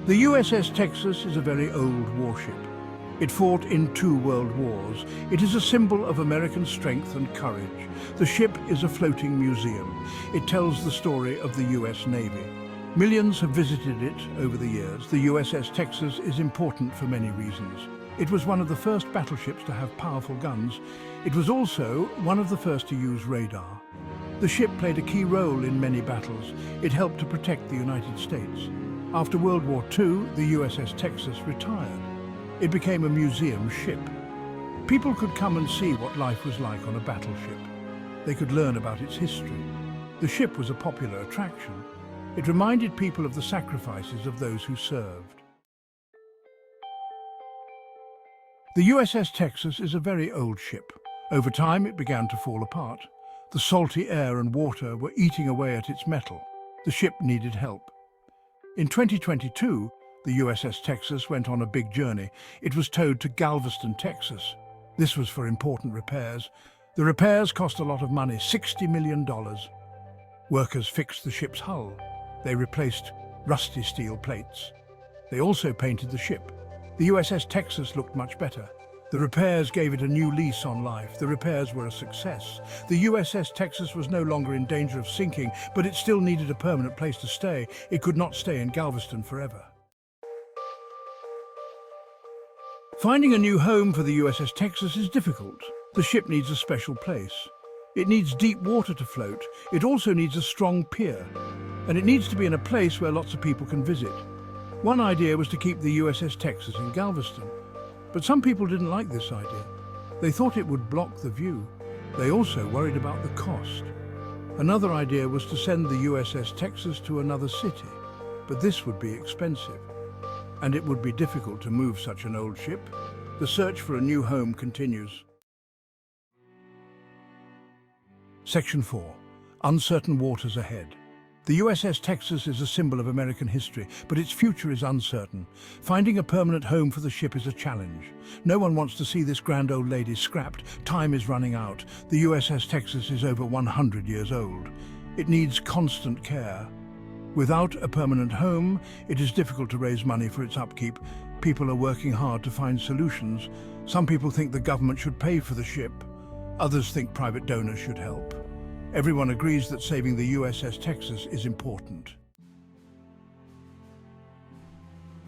The USS Texas is a very old warship. It fought in 2 world wars. It is a symbol of American strength and courage. The ship is a floating museum. It tells the story of the US Navy. Millions have visited it over the years. The USS Texas is important for many reasons. It was one of the first battleships to have powerful guns. It was also one of the first to use radar. The ship played a key role in many battles. It helped to protect the United States. After World War II, the USS Texas retired. It became a museum ship. People could come and see what life was like on a battleship. They could learn about its history. The ship was a popular attraction. It reminded people of the sacrifices of those who served. The USS Texas is a very old ship. Over time, it began to fall apart. The salty air and water were eating away at its metal. The ship needed help. In 2022, the USS Texas went on a big journey. It was towed to Galveston, Texas. This was for important repairs. The repairs cost a lot of money, $60 million. Workers fixed the ship's hull. They replaced rusty steel plates. They also painted the ship. The USS Texas looked much better. The repairs gave it a new lease on life. The repairs were a success. The USS Texas was no longer in danger of sinking, but it still needed a permanent place to stay. It could not stay in Galveston forever. Finding a new home for the USS Texas is difficult. The ship needs a special place. It needs deep water to float. It also needs a strong pier. And it needs to be in a place where lots of people can visit. One idea was to keep the USS Texas in Galveston. But some people didn't like this idea. They thought it would block the view. They also worried about the cost. Another idea was to send the USS Texas to another city, but this would be expensive. And it would be difficult to move such an old ship. The search for a new home continues. Section 4. Uncertain waters ahead. The USS Texas is a symbol of American history, but its future is uncertain. Finding a permanent home for the ship is a challenge. No one wants to see this grand old lady scrapped. Time is running out. The USS Texas is over 100 years old. It needs constant care. Without a permanent home, it is difficult to raise money for its upkeep. People are working hard to find solutions. Some people think the government should pay for the ship. Others think private donors should help. Everyone agrees that saving the USS Texas is important.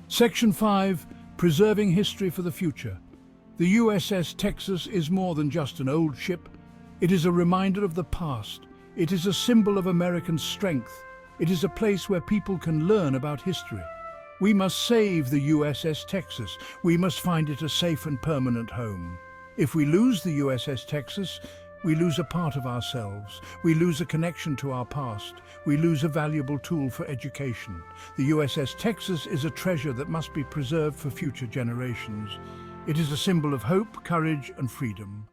Section 5. Preserving history for the future. The USS Texas is more than just an old ship. It is a reminder of the past. It is a symbol of American strength. It is a place where people can learn about history. We must save the USS Texas. We must find it a safe and permanent home. If we lose the USS Texas, we lose a part of ourselves. We lose a connection to our past. We lose a valuable tool for education. The USS Texas is a treasure that must be preserved for future generations. It is a symbol of hope, courage, and freedom.